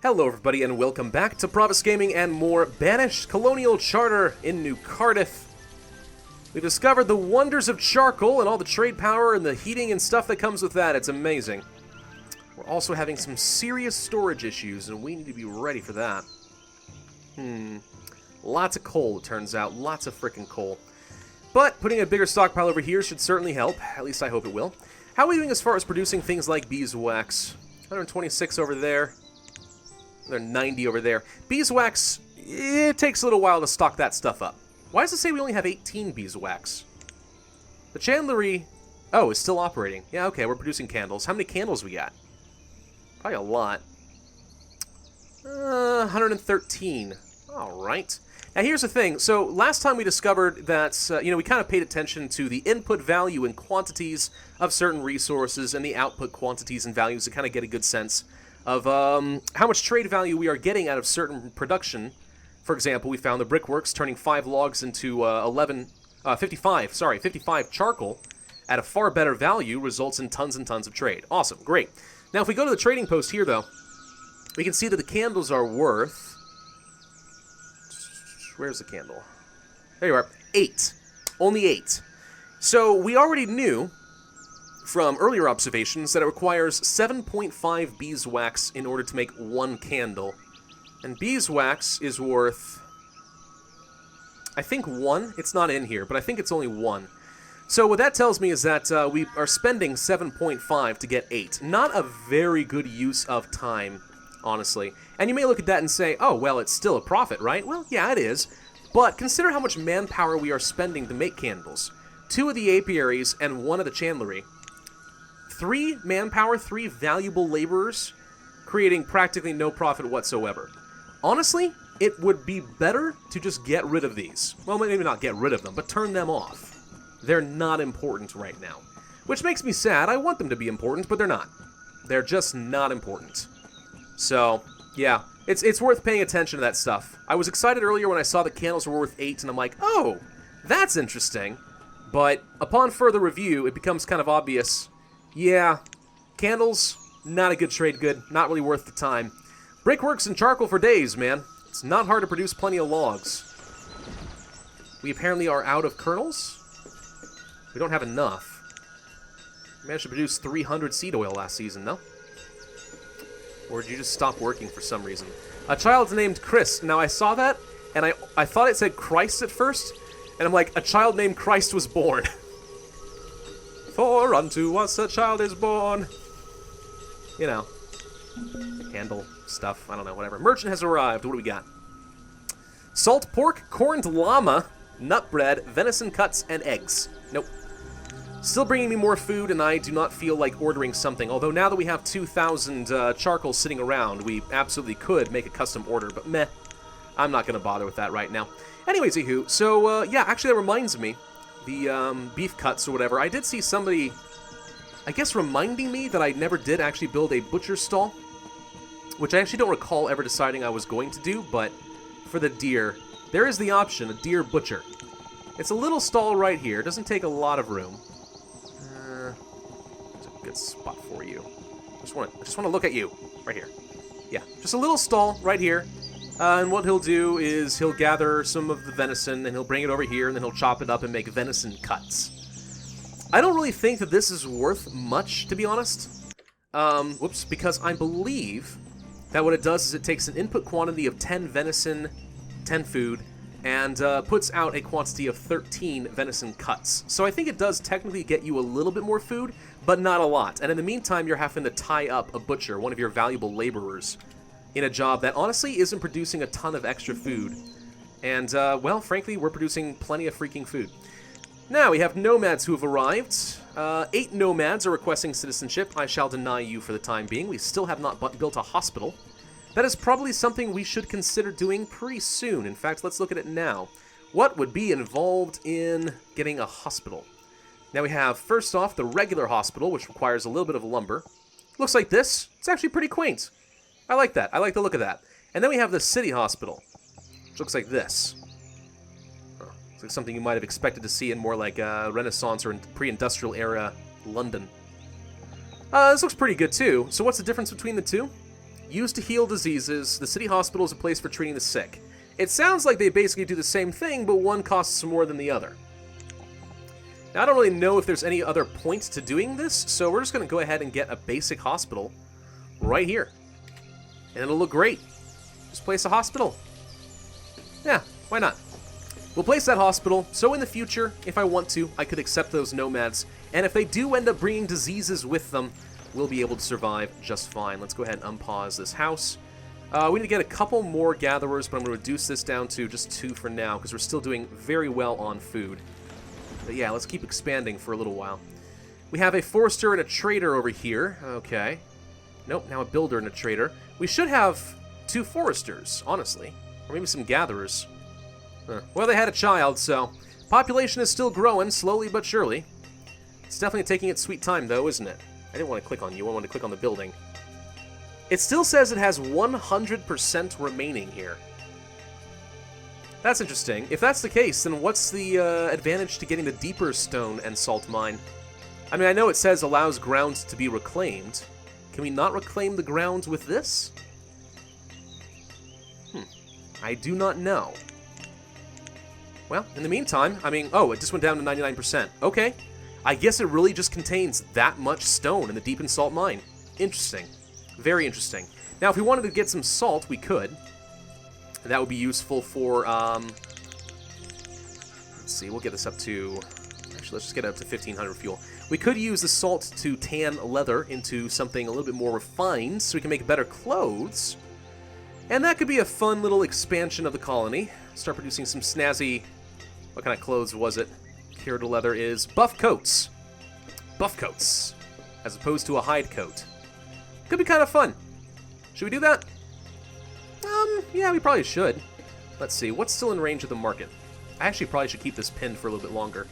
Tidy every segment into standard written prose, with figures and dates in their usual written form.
Hello everybody and welcome back to Pravus Gaming and more Banished Colonial Charter in New Cardiff. We've discovered the wonders of charcoal and all the trade power and the heating and stuff that comes with that. It's amazing. We're also having some serious storage issues and we need to be ready for that. Lots of coal, it turns out. Lots of frickin' coal. But putting a bigger stockpile over here should certainly help. At least I hope it will. How are we doing as far as producing things like beeswax? 126 over there. They're 90 over there. Beeswax, it takes a little while to stock that stuff up. Why does it say we only have 18 beeswax? The chandlery, is still operating. Yeah, okay, we're producing candles. How many candles we got? Probably a lot. 113. All right. Now here's the thing. So last time we discovered that, we kind of paid attention to the input value and quantities of certain resources and the output quantities and values to kind of get a good sense of how much trade value we are getting out of certain production. For example, we found the brickworks turning 5 logs into 55 charcoal at a far better value results in tons and tons of trade. Awesome, great. Now if we go to the trading post here though, we can see that the candles are worth... Where's the candle? There you are. 8. Only 8. So we already knew from earlier observations that it requires 7.5 beeswax in order to make 1 candle. And beeswax is worth, I think 1. It's not in here, but I think it's only 1. So what that tells me is that we are spending 7.5 to get 8. Not a very good use of time, honestly. And you may look at that and say, oh, well, it's still a profit, right? Well, yeah, it is. But consider how much manpower we are spending to make candles. 2 of the apiaries and 1 of the chandlery. 3 manpower, 3 valuable laborers, creating practically no profit whatsoever. Honestly, it would be better to just get rid of these. Well, maybe not get rid of them, but turn them off. They're not important right now. Which makes me sad. I want them to be important, but they're not. They're just not important. So, yeah, it's worth paying attention to that stuff. I was excited earlier when I saw the candles were worth 8, and I'm like, oh, that's interesting. But upon further review, it becomes kind of obvious. Yeah, candles, not a good trade good, not really worth the time. Brickworks and charcoal for days, man. It's not hard to produce plenty of logs. We apparently are out of kernels. We don't have enough. We managed to produce 300 seed oil last season, though. Or did you just stop working for some reason? A child named Chris. Now, I saw that, and I thought it said Christ at first, and I'm like, a child named Christ was born. For unto us a child is born. You know. Handle stuff. I don't know, whatever. Merchant has arrived. What do we got? Salt pork, corned llama, nut bread, venison cuts, and eggs. Nope. Still bringing me more food, and I do not feel like ordering something. Although now that we have 2,000 charcoal sitting around, we absolutely could make a custom order. But meh. I'm not going to bother with that right now. Anyways, Ihu. So, yeah, actually that reminds me. The beef cuts or whatever. I did see somebody, I guess, reminding me that I never did actually build a butcher stall, which I actually don't recall ever deciding I was going to do, but for the deer, there is the option, a deer butcher. It's a little stall right here. It doesn't take a lot of room. It's a good spot for you. I just want to look at you right here. Yeah, just a little stall right here. And what he'll do is he'll gather some of the venison and he'll bring it over here and then he'll chop it up and make venison cuts. I don't really think that this is worth much, to be honest. Because I believe that what it does is it takes an input quantity of 10 venison, 10 food, and puts out a quantity of 13 venison cuts. So I think it does technically get you a little bit more food, but not a lot. And in the meantime, you're having to tie up a butcher, one of your valuable laborers, in a job that honestly isn't producing a ton of extra food. And, well, frankly, we're producing plenty of freaking food. Now, we have nomads who have arrived. 8 nomads are requesting citizenship. I shall deny you for the time being. We still have not built a hospital. That is probably something we should consider doing pretty soon. In fact, let's look at it now. What would be involved in getting a hospital? Now we have, first off, the regular hospital, which requires a little bit of lumber. Looks like this. It's actually pretty quaint. I like that. I like the look of that. And then we have the city hospital, which looks like this. It's like something you might have expected to see in more like Renaissance or pre-industrial era London. This looks pretty good too. So what's the difference between the two? Used to heal diseases. The city hospital is a place for treating the sick. It sounds like they basically do the same thing, but one costs more than the other. Now, I don't really know if there's any other point to doing this, so we're just going to go ahead and get a basic hospital right here. And it'll look great. Just place a hospital. Yeah, why not? We'll place that hospital, so in the future, if I want to, I could accept those nomads. And if they do end up bringing diseases with them, we'll be able to survive just fine. Let's go ahead and unpause this house. We need to get a couple more gatherers, but I'm going to reduce this down to just 2 for now, because we're still doing very well on food. But yeah, let's keep expanding for a little while. We have a forester and a trader over here. Okay. Nope, now a builder and a trader. We should have 2 foresters, honestly. Or maybe some gatherers. Well, they had a child, so population is still growing, slowly but surely. It's definitely taking its sweet time, though, isn't it? I didn't want to click on you. I wanted to click on the building. It still says it has 100% remaining here. That's interesting. If that's the case, then what's the advantage to getting the deeper stone and salt mine? I mean, I know it says allows ground to be reclaimed. Can we not reclaim the ground with this? I do not know. Well, in the meantime, I mean, oh, it just went down to 99%. Okay. I guess it really just contains that much stone in the deep and salt mine. Interesting. Very interesting. Now, if we wanted to get some salt, we could. That would be useful for, let's see, we'll get this up to, actually, let's just get it up to 1,500 fuel. We could use the salt to tan leather into something a little bit more refined, so we can make better clothes. And that could be a fun little expansion of the colony. Start producing some snazzy, what kind of clothes was it? Cured leather is buff coats. Buff coats. As opposed to a hide coat. Could be kind of fun. Should we do that? Yeah, we probably should. Let's see, what's still in range of the market? I actually probably should keep this pinned for a little bit longer.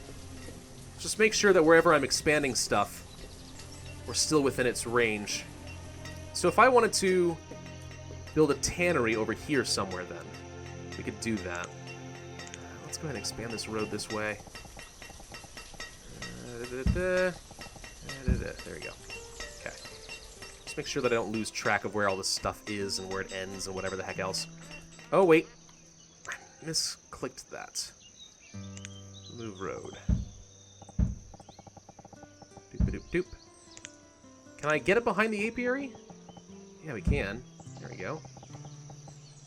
Just make sure that wherever I'm expanding stuff, we're still within its range. So if I wanted to build a tannery over here somewhere then, we could do that. Let's go ahead and expand this road this way. There we go. Okay. Just make sure that I don't lose track of where all this stuff is and where it ends and whatever the heck else. Oh, wait. I misclicked that. Move road. Doop-a-doop-doop. Can I get it behind the apiary? Yeah, we can. There we go.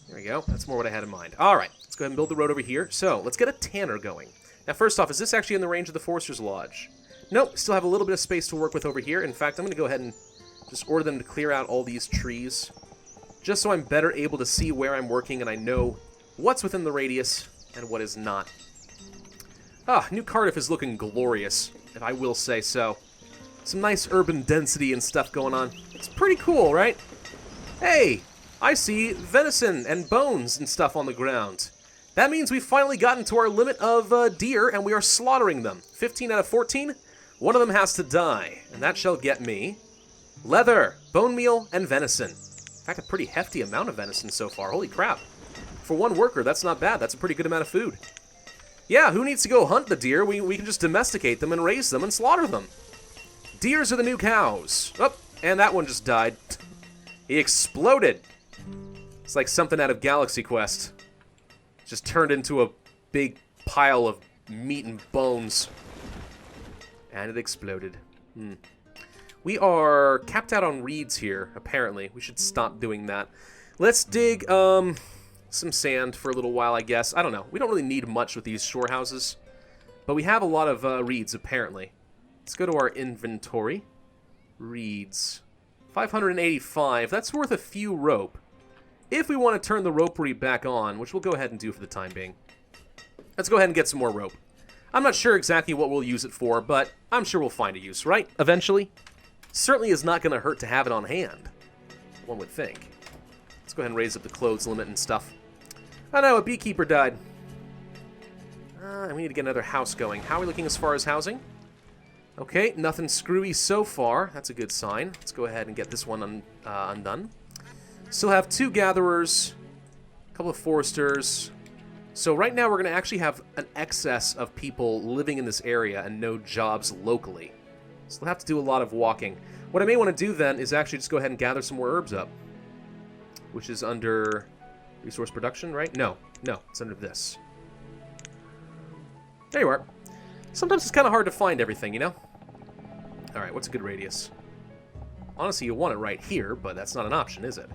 There we go. That's more what I had in mind. All right. Let's go ahead and build the road over here. So, let's get a tanner going. Now, first off, is this actually in the range of the Forester's Lodge? Nope. Still have a little bit of space to work with over here. In fact, I'm going to go ahead and just order them to clear out all these trees, just so I'm better able to see where I'm working and I know what's within the radius and what is not. Ah, New Cardiff is looking glorious, if I will say so. Some nice urban density and stuff going on. It's pretty cool, right? Hey, I see venison and bones and stuff on the ground. That means we've finally gotten to our limit of deer, and we are slaughtering them. 15 out of 14, one of them has to die, and that shall get me leather, bone meal, and venison. In fact, a pretty hefty amount of venison so far. Holy crap. For one worker, that's not bad. That's a pretty good amount of food. Yeah, who needs to go hunt the deer? We can just domesticate them and raise them and slaughter them. Deers are the new cows. Oh, and that one just died. He exploded. It's like something out of Galaxy Quest. Just turned into a big pile of meat and bones. And it exploded. We are capped out on reeds here, apparently. We should stop doing that. Let's dig some sand for a little while, I guess. I don't know. We don't really need much with these shore houses. But we have a lot of reeds, apparently. Let's go to our inventory. Reeds. 585. That's worth a few rope. If we want to turn the ropery back on, which we'll go ahead and do for the time being. Let's go ahead and get some more rope. I'm not sure exactly what we'll use it for, but I'm sure we'll find a use, right? Eventually. Certainly is not going to hurt to have it on hand. One would think. Let's go ahead and raise up the clothes limit and stuff. Oh no, a beekeeper died. And we need to get another house going. How are we looking as far as housing? Okay, nothing screwy so far. That's a good sign. Let's go ahead and get this one undone. Still have 2 gatherers, a couple of foresters. So right now we're going to actually have an excess of people living in this area and no jobs locally. So we'll have to do a lot of walking. What I may want to do then is actually just go ahead and gather some more herbs up. which is under resource production, right? No, it's under this. There you are. Sometimes it's kind of hard to find everything, you know? Alright, what's a good radius? Honestly, you want it right here, but that's not an option, is it?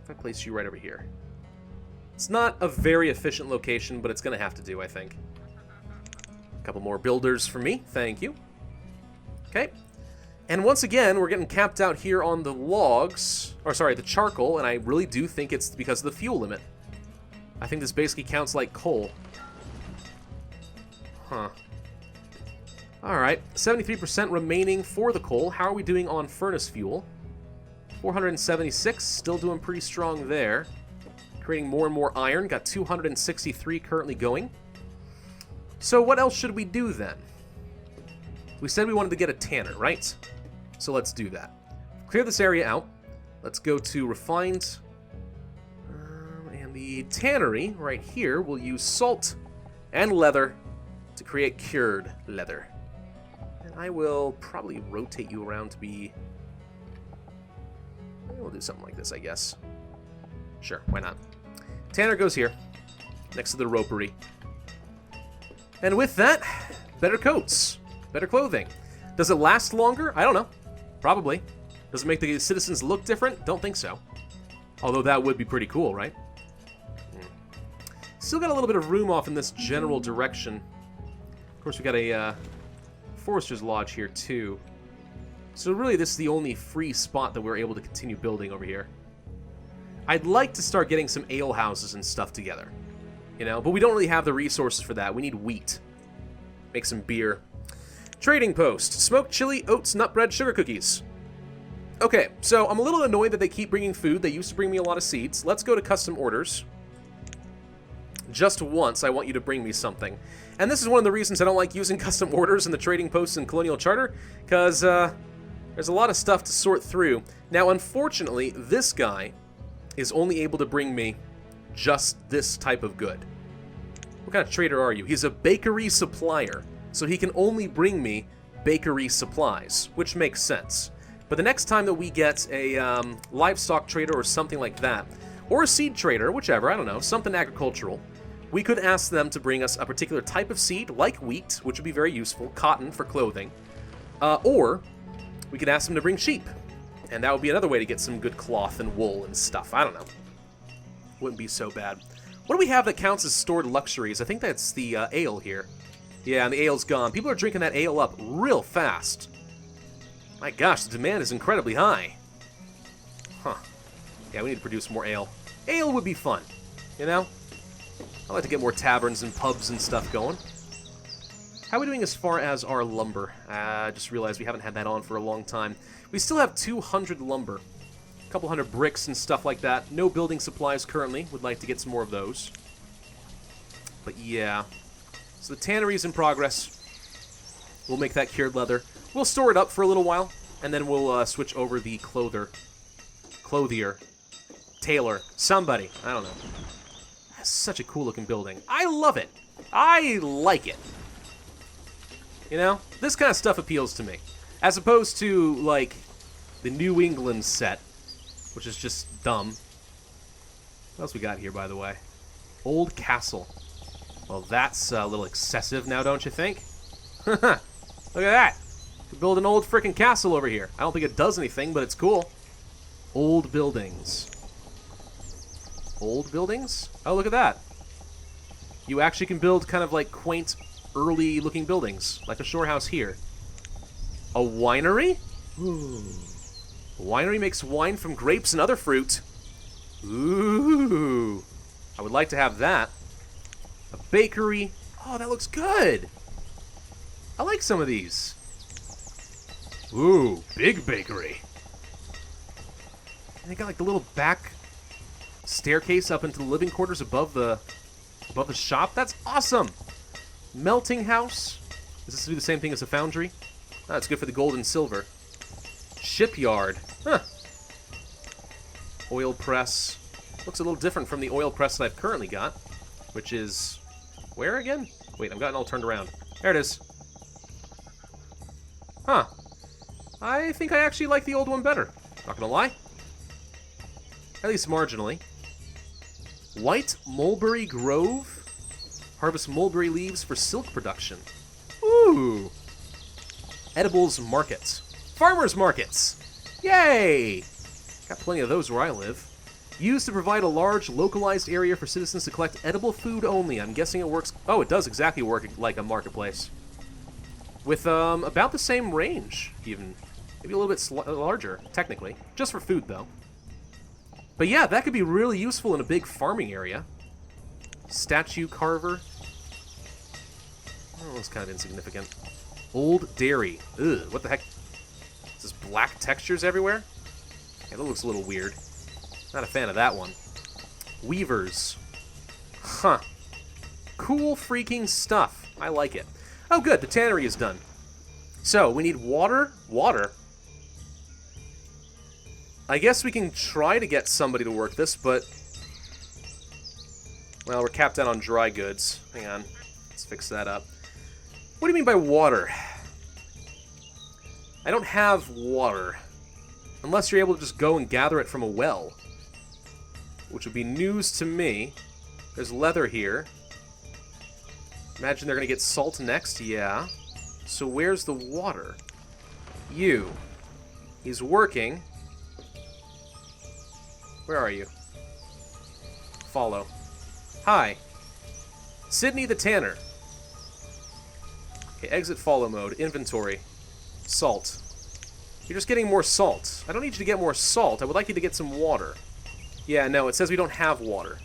If I place you right over here. It's not a very efficient location, but it's going to have to do, I think. A couple more builders for me, thank you. Okay. And once again, we're getting capped out here on the logs, or sorry, the charcoal, and I really do think it's because of the fuel limit. I think this basically counts like coal. Huh. Alright, 73% remaining for the coal. How are we doing on furnace fuel? 476, still doing pretty strong there. Creating more and more iron, got 263 currently going. So what else should we do then? We said we wanted to get a tanner, right? So let's do that. Clear this area out. Let's go to refined. And the tannery right here will use salt and leather to create cured leather. And I will probably rotate you around to be... We'll do something like this, I guess. Sure, why not? Tanner goes here, next to the ropery. And with that, better coats, better clothing. Does it last longer? I don't know. Probably. Does it make the citizens look different? Don't think so. Although that would be pretty cool, right? Still got a little bit of room off in this general direction. Of course, we got a Forester's Lodge here, too. So really, this is the only free spot that we're able to continue building over here. I'd like to start getting some ale houses and stuff together. You know, but we don't really have the resources for that. We need wheat. Make some beer. Trading post. Smoked chili, oats, nut bread, sugar cookies. Okay, so I'm a little annoyed that they keep bringing food. They used to bring me a lot of seeds. Let's go to custom orders. Just once, I want you to bring me something. And this is one of the reasons I don't like using custom orders in the trading posts in Colonial Charter, because there's a lot of stuff to sort through. Now, unfortunately, this guy is only able to bring me just this type of good. What kind of trader are you? He's a bakery supplier, so he can only bring me bakery supplies, which makes sense. But the next time that we get a livestock trader or something like that, or a seed trader, whichever, I don't know, something agricultural, we could ask them to bring us a particular type of seed, like wheat, which would be very useful, cotton for clothing, or we could ask them to bring sheep, and that would be another way to get some good cloth and wool and stuff. I don't know. Wouldn't be so bad. What do we have that counts as stored luxuries? I think that's the ale here. Yeah, and the ale's gone. People are drinking that ale up real fast. My gosh, the demand is incredibly high. Huh. Yeah, we need to produce more ale. Ale would be fun, you know? I'd like to get more taverns and pubs and stuff going. How are we doing as far as our lumber? I just realized we haven't had that on for a long time. We still have 200 lumber. A couple hundred bricks and stuff like that. No building supplies currently. Would like to get some more of those. But yeah. So the tannery's in progress. We'll make that cured leather. We'll store it up for a little while, and then we'll switch over the clothier, tailor, somebody. I don't know. That's such a cool-looking building. I love it. I like it. You know, this kind of stuff appeals to me. As opposed to, like, the New England set, which is just dumb. What else we got here, by the way? Old Castle. Well, that's a little excessive now, don't you think? Look at that. Could build an old frickin' castle over here. I don't think it does anything, but it's cool. Old buildings. Old buildings? Oh, look at that. You actually can build kind of like quaint, early-looking buildings, like a shore house here. A winery? Ooh. A winery makes wine from grapes and other fruit. Ooh. I would like to have that. A bakery. Oh, that looks good. I like some of these. Ooh, big bakery. And they got like the little back staircase up into the living quarters above the shop. That's awesome. Melting house. Is this to do the same thing as a foundry? Oh, it's good for the gold and silver. Shipyard. Huh. Oil press. Looks a little different from the oil press that I've currently got, which is where again? Wait, I've gotten all turned around. There it is. Huh. I think I actually like the old one better. Not gonna lie. At least marginally. White Mulberry Grove? Harvest mulberry leaves for silk production. Ooh! Edibles markets. Farmers markets! Yay! Got plenty of those where I live. Used to provide a large, localized area for citizens to collect edible food only. I'm guessing it works... Oh, it does exactly work like a marketplace. With, about the same range, even. Maybe a little bit larger, technically. Just for food, though. But yeah, that could be really useful in a big farming area. Statue carver. Oh, that's kind of insignificant. Old dairy. Ugh, what the heck? Is this black textures everywhere? Yeah, that looks a little weird. Not a fan of that one. Weavers. Huh. Cool freaking stuff. I like it. Oh, good. The tannery is done. So, we need water. Water. I guess we can try to get somebody to work this, but... Well, we're capped out on dry goods. Hang on. Let's fix that up. What do you mean by water? I don't have water. Unless you're able to just go and gather it from a well. Which would be news to me. There's leather here. Imagine they're going to get salt next? Yeah. So where's the water? You. He's working. Where are you? Follow. Hi. Sydney the Tanner. Okay, exit follow mode. Inventory. Salt. You're just getting more salt. I don't need you to get more salt. I would like you to get some water. Yeah, no, it says we don't have water.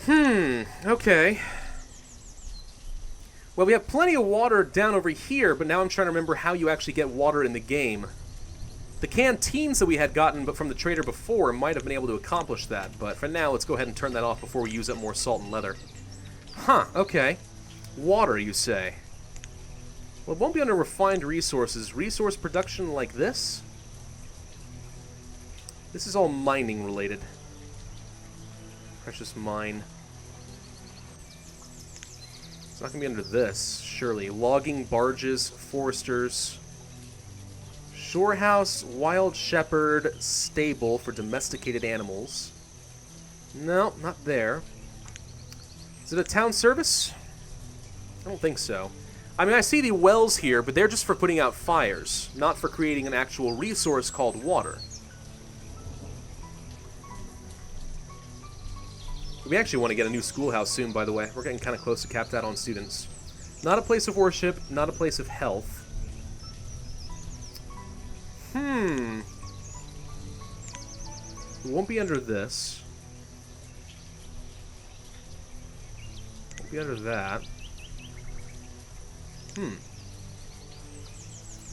Okay. Well, we have plenty of water down over here, but now I'm trying to remember how you actually get water in the game. The canteens that we had gotten from the trader before might have been able to accomplish that, but for now, let's go ahead and turn that off before we use up more salt and leather. Huh, okay. Water, you say? Well, it won't be under refined resources. Resource production like this? This is all mining related. Precious mine. It's not going to be under this, surely. Logging barges, foresters. Shorehouse, wild shepherd, stable for domesticated animals. No, not there. Is it a town service? I don't think so. I mean, I see the wells here, but they're just for putting out fires, not for creating an actual resource called water. We actually want to get a new schoolhouse soon, by the way. We're getting kind of close to capped out on students. Not a place of worship, not a place of health. It won't be under this. Won't be under that.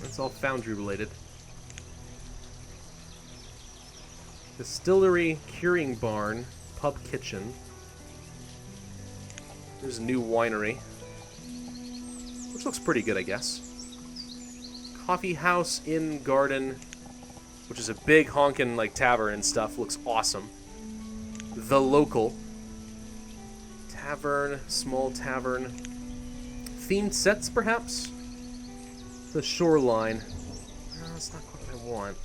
That's all foundry related. Distillery, curing barn, pub kitchen. There's a new winery. Which looks pretty good, I guess. Coffee house, inn, garden, which is a big honkin' like tavern and stuff. Looks awesome. The local. Tavern, small tavern. Themed sets, perhaps? The shoreline. No, that's not quite what I want.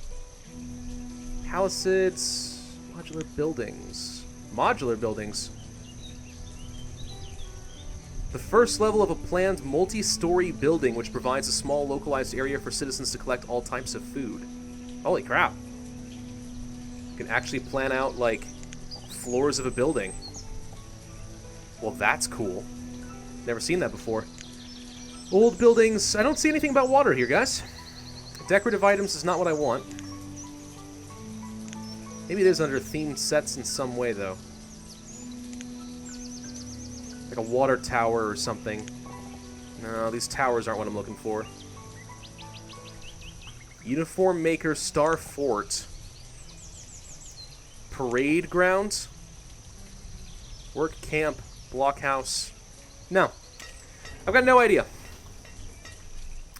Palisades, modular buildings. Modular buildings? The first level of a planned multi-story building which provides a small localized area for citizens to collect all types of food. Holy crap. You can actually plan out, like, floors of a building. Well, that's cool. Never seen that before. Old buildings. I don't see anything about water here, guys. Decorative items is not what I want. Maybe it is under themed sets in some way, though. Like a water tower or something. No, these towers aren't what I'm looking for. Uniform Maker Star Fort. Parade ground. Work camp. Blockhouse. No. I've got no idea.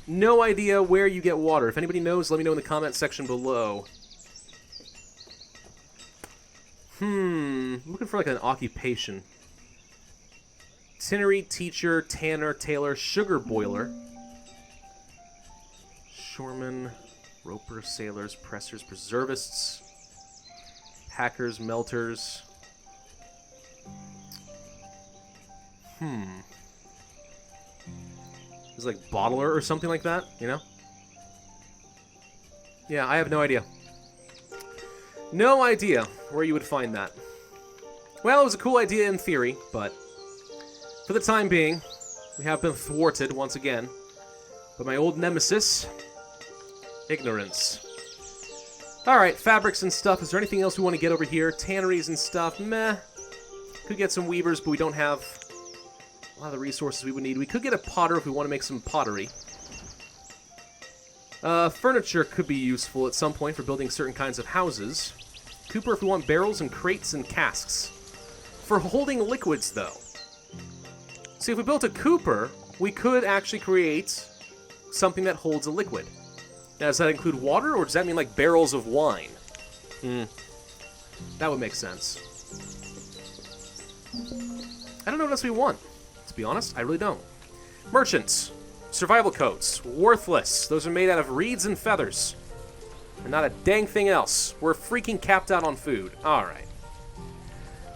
No idea where you get water. If anybody knows, let me know in the comment section below. I'm looking for like an occupation. Tannery, teacher, tanner, tailor, sugar boiler. Shoreman, roper, sailors, pressers, preservists. Hackers, melters. It's like bottler or something like that, you know? Yeah, I have no idea. No idea where you would find that. Well, it was a cool idea in theory, but for the time being, we have been thwarted once again by my old nemesis, ignorance. Alright, fabrics and stuff. Is there anything else we want to get over here? Tanneries and stuff. Meh. Could get some weavers, but we don't have a lot of the resources we would need. We could get a potter if we want to make some pottery. Furniture could be useful at some point for building certain kinds of houses. Cooper if we want barrels and crates and casks. For holding liquids, though. See, if we built a cooper, we could actually create something that holds a liquid. Now, does that include water, or does that mean like barrels of wine? That would make sense. I don't know what else we want. To be honest, I really don't. Merchants. Survival coats. Worthless. Those are made out of reeds and feathers. And not a dang thing else. We're freaking capped out on food. Alright.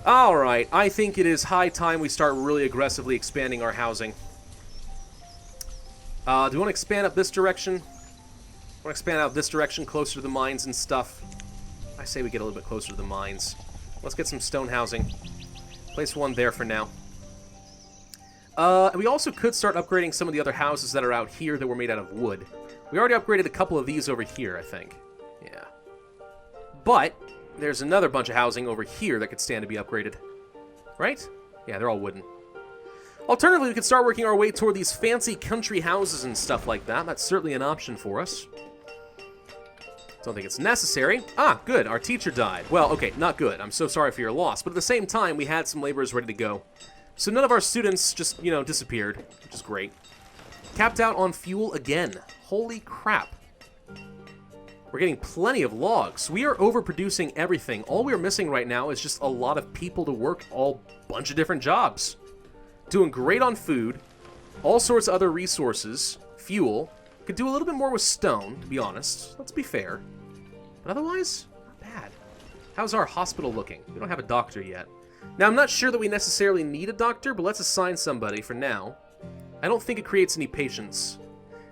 Alright, I think it is high time we start really aggressively expanding our housing. Do we want to expand up this direction? I want to expand out this direction, closer to the mines and stuff. I say we get a little bit closer to the mines. Let's get some stone housing. Place one there for now. We also could start upgrading some of the other houses that are out here that were made out of wood. We already upgraded a couple of these over here, I think. Yeah. But there's another bunch of housing over here that could stand to be upgraded. Right? Yeah, they're all wooden. Alternatively, we could start working our way toward these fancy country houses and stuff like that. That's certainly an option for us. Don't think it's necessary. Ah, good. Our teacher died. Well, okay, not good. I'm so sorry for your loss. But at the same time, we had some laborers ready to go. So none of our students just, you know, disappeared, which is great. Capped out on fuel again. Holy crap. We're getting plenty of logs. We are overproducing everything. All we're missing right now is just a lot of people to work all bunch of different jobs. Doing great on food, all sorts of other resources, fuel. Could do a little bit more with stone, to be honest. Let's be fair. But otherwise, not bad. How's our hospital looking? We don't have a doctor yet. Now, I'm not sure that we necessarily need a doctor, but let's assign somebody for now. I don't think it creates any patients.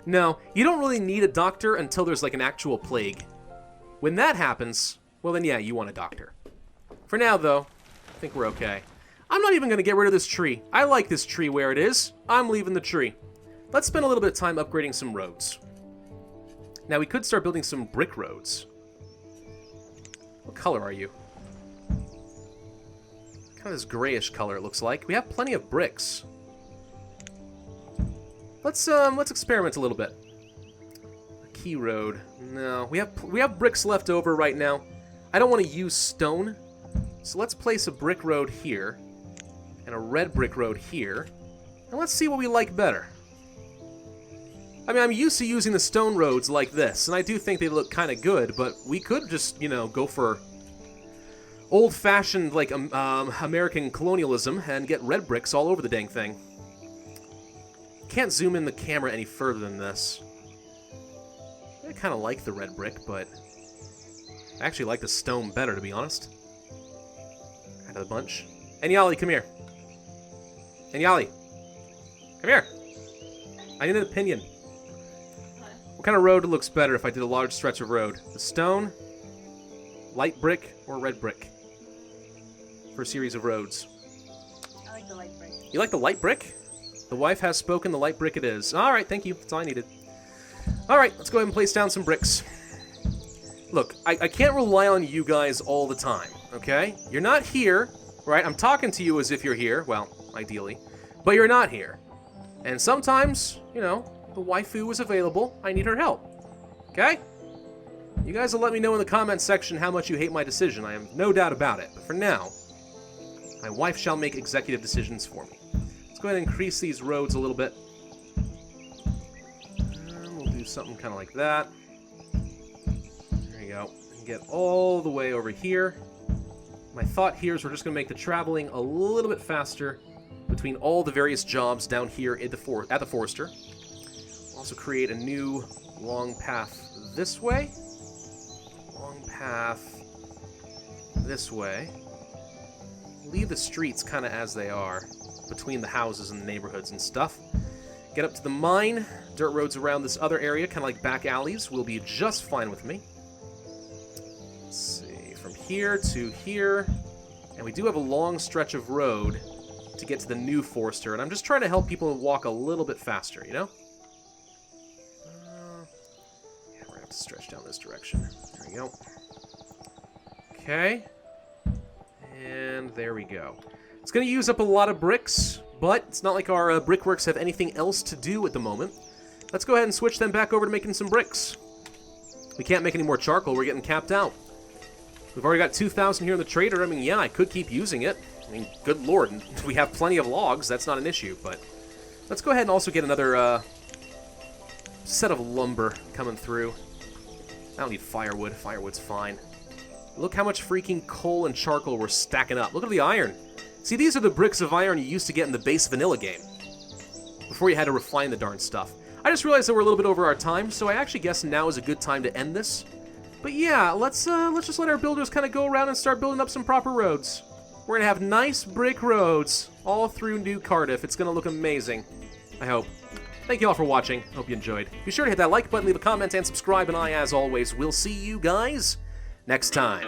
No, you don't really need a doctor until there's like an actual plague. When that happens, well then yeah, you want a doctor. For now, though, I think we're okay. I'm not even going to get rid of this tree. I like this tree where it is. I'm leaving the tree. Let's spend a little bit of time upgrading some roads. Now, we could start building some brick roads. What color are you? Kind of this grayish color, it looks like. We have plenty of bricks. Let's experiment a little bit. A key road. No, we have bricks left over right now. I don't want to use stone, so let's place a brick road here and a red brick road here, and let's see what we like better. I mean, I'm used to using the stone roads like this, and I do think they look kind of good, but we could just, you know, go for old-fashioned, like, American colonialism and get red bricks all over the dang thing. Can't zoom in the camera any further than this. I kind of like the red brick, but I actually like the stone better, to be honest. Out of the bunch. Enyali, come here. Enyali, come here. I need an opinion. What kind of road looks better if I did a large stretch of road? The stone, light brick, or red brick? For a series of roads. I like the light brick. You like the light brick? The wife has spoken, the light brick it is. Alright, thank you. That's all I needed. Alright, let's go ahead and place down some bricks. Look, I can't rely on you guys all the time, okay? You're not here, right? I'm talking to you as if you're here, well, ideally. But you're not here. And sometimes, you know, the waifu is available. I need her help. Okay? You guys will let me know in the comments section how much you hate my decision. I have no doubt about it. But for now, my wife shall make executive decisions for me. Let's go ahead and increase these roads a little bit. And we'll do something kind of like that. There you go. And get all the way over here. My thought here is we're just going to make the traveling a little bit faster between all the various jobs down here at the Forester. We'll also create a new long path this way. Long path this way. Leave the streets kind of as they are, between the houses and the neighborhoods and stuff. Get up to the mine. Dirt roads around this other area, kind of like back alleys, will be just fine with me. Let's see, from here to here. And we do have a long stretch of road to get to the new Forster, and I'm just trying to help people walk a little bit faster, you know? Yeah, we're going to have to stretch down this direction. There we go. Okay. And there we go. It's going to use up a lot of bricks, but it's not like our brickworks have anything else to do at the moment. Let's go ahead and switch them back over to making some bricks. We can't make any more charcoal. We're getting capped out. We've already got 2,000 here in the trader. I mean, yeah, I could keep using it. I mean, good lord, we have plenty of logs. That's not an issue, but let's go ahead and also get another set of lumber coming through. I don't need firewood. Firewood's fine. Look how much freaking coal and charcoal we're stacking up. Look at the iron. See, these are the bricks of iron you used to get in the base vanilla game, before you had to refine the darn stuff. I just realized that we're a little bit over our time, so I actually guess now is a good time to end this. But yeah, let's just let our builders kind of go around and start building up some proper roads. We're going to have nice brick roads all through New Cardiff. It's going to look amazing, I hope. Thank you all for watching. Hope you enjoyed. Be sure to hit that like button, leave a comment, and subscribe, and I, as always, will see you guys next time.